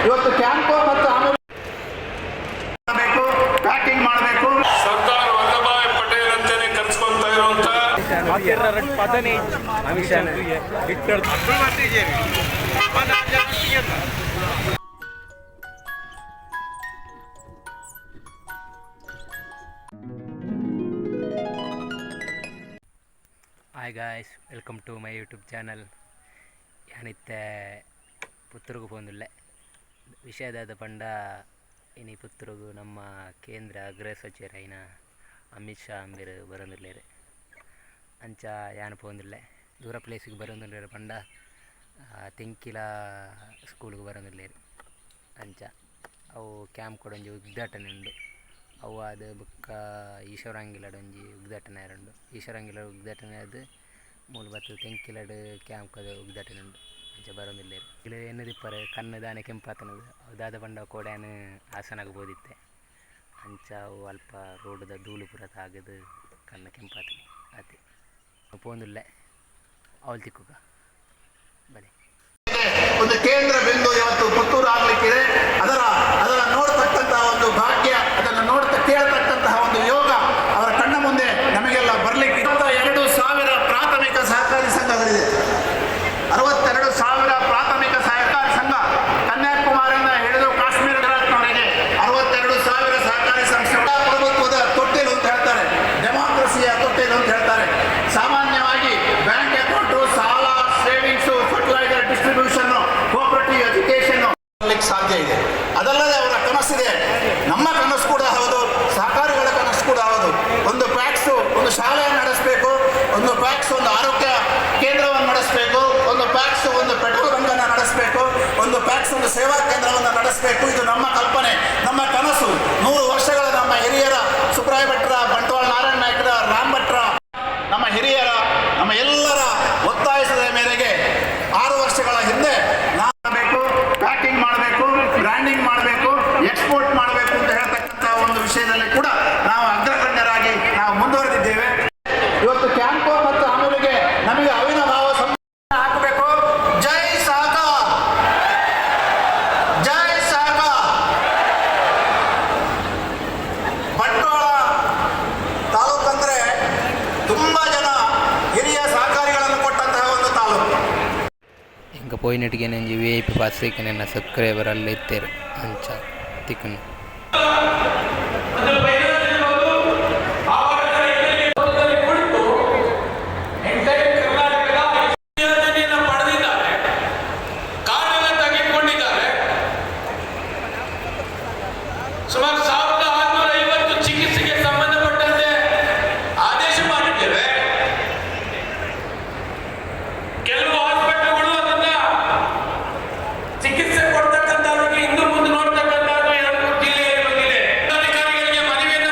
ಇವತ್ತು ಕ್ಯಾಂಪ್ ಮತ್ತು ಆಮೇಲೆ ಪ್ಯಾಕಿಂಗ್ ಮಾಡಬೇಕು. ಸರ್ದಾರ್ ವಲ್ಲಭಾಯ್ ಪಟೇಲ್ ಅಂತಾನೆ ಕರ್ಸ್ಕೊಂತ ಇರುವಂತ hi guys, welcome to my YouTube channel. ಯಾನಿತ್ತೆ ಪುತ್ತೂರುಗು ಪೋಂದುಲ್ಲೆ ವಿಷಯದಾದ ಪಂಡ ಇನಿ ಪುತ್ತೂರುಗು ನಮ್ಮ ಕೇಂದ್ರ ಗೃಹ ಸಚಿವರಾಯಿನ ಅಮಿತ್ ಶಾ ಅಂಬೆರ್ ಬರೋಂದುಲ್ಲೇರು. ಅಂಚ ಯಾನು ಪೋಂದುಲ್ಲೆ ದೂರ ಪ್ಲೇಸಿಗೆ ಬರೋಂದುಲ್ಲೇರು ಪಂಡ ತೆಂಕಿಲ ಸ್ಕೂಲ್ಗೆ ಬರೋಂದುಲ್ಲೇರು. ಅಂಚ ಅವು ಕ್ಯಾಂಪ್ ಕೊಡೊಂಜಿ ಉದ್ಘಾಟನೆ ಉಂಡು. ಅವು ಅದು ಬುಕ್ಕ ಈಶ್ವರಂಗಿಲಡೊಂಜಿ ಉದ್ಘಾಟನೆ ಆಯರುಂಡು. ಈಶ್ವರಂಗಿಲ ಉದ್ಘಾಟನೆ ಆದ್ ಮೂಲು ಬತ್ತು ತೆಂಕಿಲಡ್ ಕ್ಯಾಂಪ್ ಕದ ಉದ್ಘಾಟನೆ ಉಂಡು. ಅಂಚ ಬರೋಂದುಲ್ಲೇರು. ಇಲ್ಲಿ ಎನ್ನು ದಿಪ್ಪರು ಕಣ್ಣು ದಾನೆ ಕೆಂಪಾತನದು ಅದಾದ ಪಂಡ ಕೋಡ್ಯಾನು ಹಾಸನಗ ಬೋದಿತ್ತೆ. ಅಂಚ ಅವು ಅಲ್ಪ ರೋಡ್ದ ಧೂಳು ಪುರ ತಾಗದು ಕಣ್ಣು ಕೆಂಪಾತನೆ ಅದೇ ಪೋಂದುಲ್ಲೆ ಅವಳು ತಿಕ್ಕುಗ ಬನ್ನಿ. ಒಂದು ಕೇಂದ್ರ ಬಿಂದು ಇವತ್ತು ಪುತ್ತೂರು ಆಗ್ಲಿಕ್ಕಿದೆ. ಅದರ ನೋಡ್ತಕ್ಕಂತಹ ಒಂದು ಭಾಗ್ಯ, ಅದನ್ನು ಕೇಳ್ತಕ್ಕಂತಹ ಒಂದು ಯೋಗ ಅವರ ಕಣ್ಣ ಮುಂದೆ ನಮಗೆಲ್ಲ ಬರ್ಲಿಕ್ಕೆ 62,000 ಪ್ರಾಥಮಿಕ ಸಹಕಾರಿ ಸಂಘಗಳಿದೆ. 62,000 ಪ್ರಾಥಮಿಕ ಸಹಕಾರಿ ಸಂಘ ಕನ್ಯಾಕುಮಾರಿಯಿಂದ ಹಿಡಿದು ಕಾಶ್ಮೀರ ಗುಜರಾತ್ನವರೆಗೆ 62,000 ಸಹಕಾರಿ ಸಂಸ್ಥೆಗಳ ಪ್ರಭುತ್ವದ ತೊಟ್ಟಿಲು ಅಂತ ಹೇಳ್ತಾರೆ, ಡೆಮಾಕ್ರಸಿಯ ತೊಟ್ಟಿಲು ಅಂತ ಹೇಳ್ತಾರೆ. ಸಾಮಾನ್ಯವಾಗಿ ಬ್ಯಾಂಕ್ ಅಕೌಂಟು, ಸಾಲ, savings, fertiliser distribution, cooperative education ಸಾಧ್ಯ ಇದೆ. ಅದಲ್ಲದೆ ಅವರ ಕನಸಿದೆ, ನಮ್ಮ ಕನಸು ಕೂಡ ಹೌದು, ಸಹಕಾರಿಗಳ ಕನಸು ಕೂಡ ಹೌದು. ಒಂದು ಪ್ಯಾಕ್ಸು ಒಂದು ಶಾಲೆಯನ್ನು ನಡೆಸಬೇಕು, ಒಂದು ಪ್ಯಾಕ್ಸ್ ಒಂದು ಆರೋಗ್ಯ ಕೇಂದ್ರವನ್ನು ನಡೆಸಬೇಕು, ಒಂದು ಪ್ಯಾಕ್ಸ್ ಒಂದು ಪೆಟ್ರೋಲ್ ಬಂಕನ್ನು ನಡೆಸಬೇಕು, ಒಂದು ಪ್ಯಾಕ್ಸ್ ಒಂದು ಸೇವಾ ಕೇಂದ್ರವನ್ನು ನಡೆಸಬೇಕು. ಇದು ನಮ್ಮ ಕಲ್ಪನೆ, ನಮ್ಮ ಕನಸು. 100 ವರ್ಷಗಳ ನಮ್ಮ ಹಿರಿಯರ ಸುಬ್ರಾಯ ಭಟ್ರ, ಬಂಟ್ವಾಳ ನಾರಾಯಣ ನಾಯ್ಕರ, ರಾಮ್ ಭಟ್ರ, ನಮ್ಮ ಹಿರಿಯರ, ನಮ್ಮ ಎಲ್ಲರ ಒತ್ತಾಯಿಸದ ಮೇರೆಗೆ 6 ವರ್ಷಗಳ ಹಿಂದೆ ನಾವು ಪ್ಯಾಕಿಂಗ್ ಮಾಡಬೇಕು, ಬ್ರ್ಯಾಂಡಿಂಗ್ ಮಾಡಬೇಕು, ಎಕ್ಸ್ಪೋರ್ಟ್ ಮಾಡಬೇಕು ಅಂತ ಹೇಳ್ತಕ್ಕಂಥ ಒಂದು ವಿಷಯದಲ್ಲಿ ಕೂಡ ನಾವು ಅಗ್ರಗಣ್ಯರಾಗಿ ನಾವು ಮುಂದುವರೆದಿದ್ದೇವೆ. ಇವತ್ತು ಕ್ಯಾಂಪ್ ಮತ್ತು ಆಮೇಲೆಗೆ ನಮಗೆ ಅವಿನಾಭಾವ ಹಾಕಬೇಕು. ಜೈ ಸಹಕಾರ, ಜೈ ಸಹಕಾರ. ಬಂಟ್ವಾಳ ತಾಲೂಕು ಅಂದ್ರೆ ತುಂಬಾ ಜನ ಹಿರಿಯ ಸಹಕಾರಿಗಳನ್ನು ಕೊಟ್ಟಂತಹ ಒಂದು ತಾಲೂಕು. ఇంకా పోయినట్టుగా నేను విఐపి పాస్ నేను సబ్స్క్రైబర్ అల్ల ఎత్తారు అంచ తిక్కను ಸುಮಾರು 1650 ಚಿಕಿತ್ಸೆಗೆ ಸಂಬಂಧಪಟ್ಟಂತೆ ಆದೇಶ ಮಾಡಿದ್ದೇವೆ. ಕೆಲವು ಹಾಸ್ಪಿಟಲ್ಗಳು ಅದನ್ನ ಚಿಕಿತ್ಸೆ ಕೊಡ್ತಕ್ಕಂಥವ್ರಿಗೆ ಇಂದು ಮುಂದೆ ನೋಡ್ತಕ್ಕಂಥದ್ದು 2-3 ಜಿಲ್ಲೆಯಲ್ಲಿ ಬಂದಿದೆ. ಅಧಿಕಾರಿಗಳಿಗೆ ಮನವಿಯನ್ನು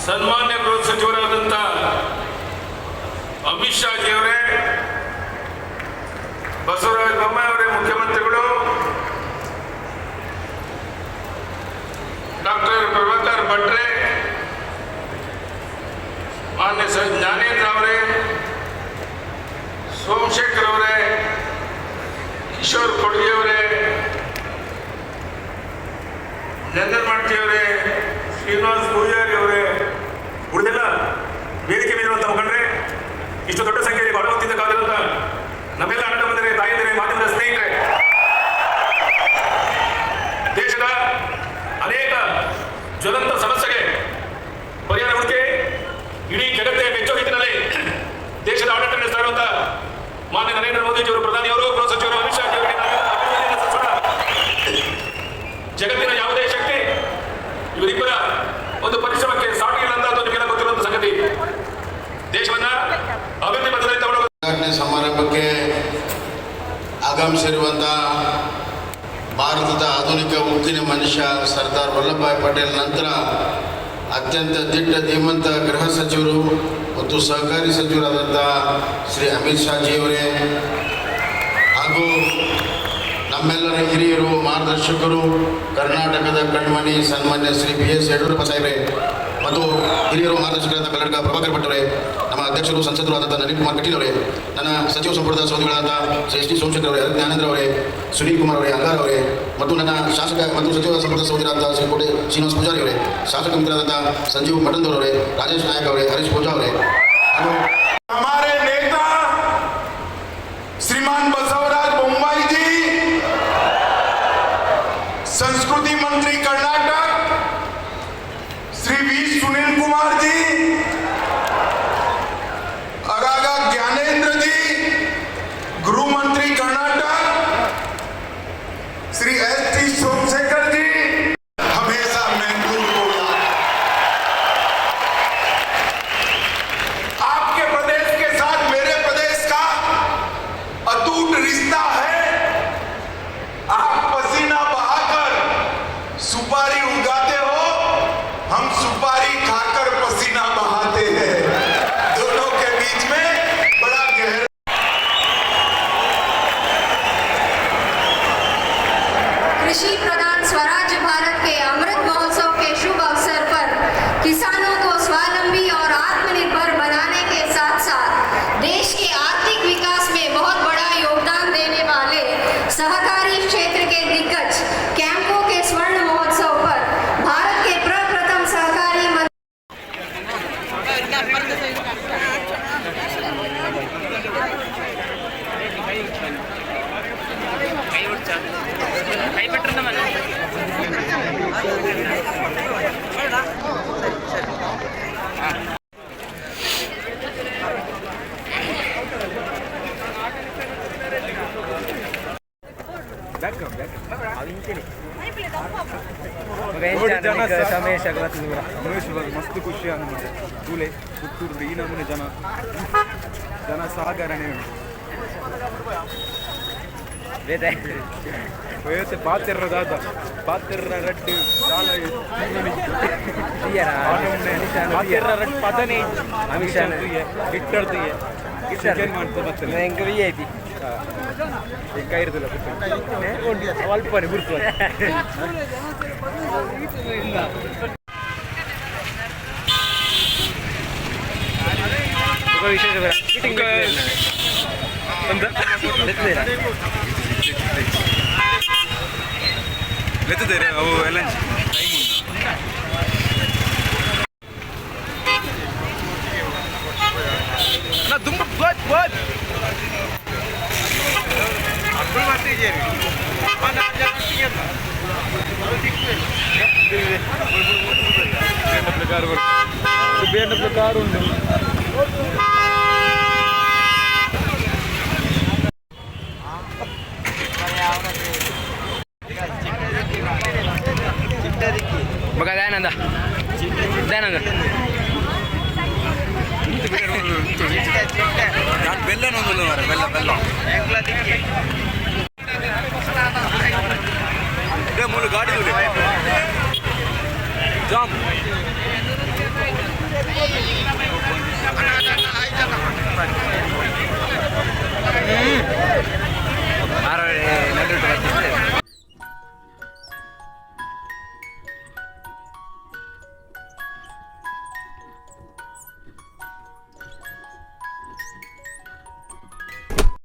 ಸನ್ಮಾನ್ಯ ಗೃಹ ಸಚಿವರಾದಂಥ ಅಮಿತ್ ಶಾ ಜಿಯವರೇ, ಬಸವರಾಜ ಬೊಮ್ಮಾಯಿ ಅವರೇ ಮುಖ್ಯಮಂತ್ರಿಗಳು, ಡಾಕ್ಟರ್ ಪ್ರಭಾಕರ್ ಭಟ್ರೆ, ಮಾನ್ಯ ಜ್ಞಾನೇಂದ್ರ ಅವರೇ, ಸೋಮಶೇಖರ್ ಅವರೇ, ಕಿಶೋರ್ ಕೊಡ್ಗೆ ಅವರೇ, ನಂದನ್ ಅವರೇ, ಶ್ರೀನಿವಾಸ್ ಪೂಜಾರಿ ಅವರೇ, ಉಳಿದೆಲ್ಲ ವೇದಿಕೆ ಮೇಲಿರುವಂಥ ಮುಖಂಡ್ರೆ, ಇಷ್ಟು ದೊಡ್ಡ ಸಂಖ್ಯೆಯಲ್ಲಿ ಬಹಳ ಕಾದಿರುವಂಥ ನಮ್ಮೆಲ್ಲ ಅಣ್ಣ ಬಂದರೆ, ತಾಯಿದರೆ, ಮಾಧ್ಯಮದ ಸ್ನೇಹಿತರೆ, ದೇಶದ ಅನೇಕ ಜ್ವಲಂತ ಸಮಸ್ಯೆಗೆ ಪರಿಹಾರ ಹುಡುಕಿ ಇಡೀ ಜಗತ್ತೇ ಮೆಚ್ಚೋ ರೀತಿಯಲ್ಲಿ ದೇಶದ ಆಡಳಿತ ನಡೆಸ್ತಾ ಇರುವಂಥ ಮಾನ್ಯ ನರೇಂದ್ರ ಮೋದಿಜಿಯವರು, ಪ್ರಧಾನಿಯವರು, ಗೃಹ ಸಚಿವರು ಅಮಿತ್ ಶಾ ಜಿಯವರಿಗೆ ಅಭಿನಂದನೆಯನ್ನು ಸಲ್ಲಿಸೋಣ. ಜಗತ್ತಿನ ಯಾವುದೇ ಶಕ್ತಿ ಇವರಿಬ್ಬರ ಒಂದು ಪರಿಶ್ರಮಕ್ಕೆ ಸಾಟಿ ಇಲ್ಲ ಅಂತ ನಿಮಗೆಲ್ಲ ಗೊತ್ತಿರುವಂಥ ಸಂಗತಿ. ದೇಶವನ್ನ ಅಭಿವೃದ್ಧಿ ಪಥದಲ್ಲಿ ತಗೊಂಡು ಸಮಾರಂಭಕ್ಕೆ ಆಗಮಿಸಿರುವಂತಹ ಭಾರತದ ಆಧುನಿಕ ಉಕ್ಕಿನ ಮನುಷ್ಯ ಸರ್ದಾರ್ ವಲ್ಲಭಭಾಯಿ ಪಟೇಲ್ ನಂತರ ಅತ್ಯಂತ ದಿಟ್ಟ ಧೀಮಂತ ಗೃಹ ಸಚಿವರು ಮತ್ತು ಸಹಕಾರಿ ಸಚಿವರಾದಂಥ ಶ್ರೀ ಅಮಿತ್ ಶಾ ಜಿಯವರೇ ಹಾಗೂ ನಮ್ಮೆಲ್ಲರ ಹಿರಿಯರು, ಮಾರ್ಗದರ್ಶಕರು, ಕರ್ನಾಟಕದ ಕಣ್ಮಣಿ ಸನ್ಮಾನ್ಯ ಶ್ರೀ BS ಯಡಿಯೂರಪ್ಪ ಸಾಹೇಬ್ರೆ ಮತ್ತು ಹಿರಿಯರು ಮಾರ್ಗದರ್ಶಕರಾದ ಕನ್ನಡ ಪ್ರಭಾಕರ್ ಭಟ್ರೆ, ನಮ್ಮ ಅಧ್ಯಕ್ಷರು ಸಂಸದರು ಆದಂಥ ನಳಿನ್ ಕುಮಾರ್ ಕಟೀಲ್ ಅವರೇ, ನನ್ನ ಸಚಿವ ಸಂಪುಟದ ಸಹೋದರಿಗಳಾದ ಶ್ರೀ SD ಸೋಮಶೇಖರ್ ಅವರೇ, ಜ್ಞಾನೇಂದ್ರ ಅವರೇ, ಸುನೀಲ್ ಕುಮಾರ್ ಅವರೇ, ಅಂಗಾರ್ ಅವರೇ ಮತ್ತು ನನ್ನ ಶಾಸಕ ಮತ್ತು ಸಚಿವ ಸಂಪುಟದ ಸಹೋದರಿಯಾದ ಶ್ರೀ ಕೋಟೆ ಶ್ರೀನಿವಾಸ್ ಪೂಜಾರಿ ಅವರೇ, ಶಾಸಕ ಮಿತ್ರರಾದಂಥ ಸಂಜೀವ್ ಮಠಂದವರೇ, ರಾಜೇಶ್ ನಾಯಕ್ ಅವರೇ, ಹರೀಶ್ ಪೂಜಾ ಅವರೇ ಹಾಗೂ हमारे नेता श्रीमान बसवराज बोम्माई जी, संस्कृति मंत्री कर्नाटक श्री V सुनील कुमार जी, अगागा ज्ञानेंद्र जी, गृह मंत्री कर्नाटक श्री SD सोमशेखर जी, हमेशा महबूब को याद। आपके प्रदेश के साथ मेरे प्रदेश का अटूट रिश्ता है। आप पसीना बहाकर सुपारी उगाते हो, हम सुपारी खाकर पसीना बहाते हैं। दोनों के बीच में बड़ा गहरा कृषि प्रधान स्वराज्य भारत के अमृत महोत्सव के शुभ अवसर पर किसानों को स्वावलंबी और आत्मनिर्भर बनाने के साथ साथ देश के आर्थिक विकास में बहुत बड़ा योगदान देने वाले सहकारी क्षेत्र के दिग्गज कैंपों के स्वर्ण महोत्सव पर भारत के प्रप्रथम सहकारी ಮಸ್ತ್ ಖುಷಿ ಅನ್ನೋದು ಕೂಲೆ ಪುತ್ತೂರು ಈ ನಮೂನೆ ಜನ ಸಹಕಾರನೇ ಉಂಟು. ವಯಸ್ಸು ಪಾತೆರ್ರ ರಟ್ಟು ರಟ್ಟು ಪದನೇ ಹಿಟ್ಟಡ್ತಿಗೆ ಚಿಕನ್ ಮಾಡ್ತಾ ಬರ್ತದೆ ಹೆಂಗೆ VIP ಕೈ ಇರ್ತಲ್ಲ ಅಲ್ಪನೆ ಗುರುತು ವಿಶೇಷ ಲೆತ್ತಿದ್ದಾರೆ ಅವು ಎಲ್ಲ ಟೈಮ್ ತುಂಬ ಕಾರು ಉಂಟು. बघा दयानंद ಬೆಲ್ಲ ನೋಡಲ್ಲ ಬೆಲ್ಲ ಬೆಲ್ಲ ಇದೇ ಮೂಲ ಗಾಡಿ ಜಾಮ್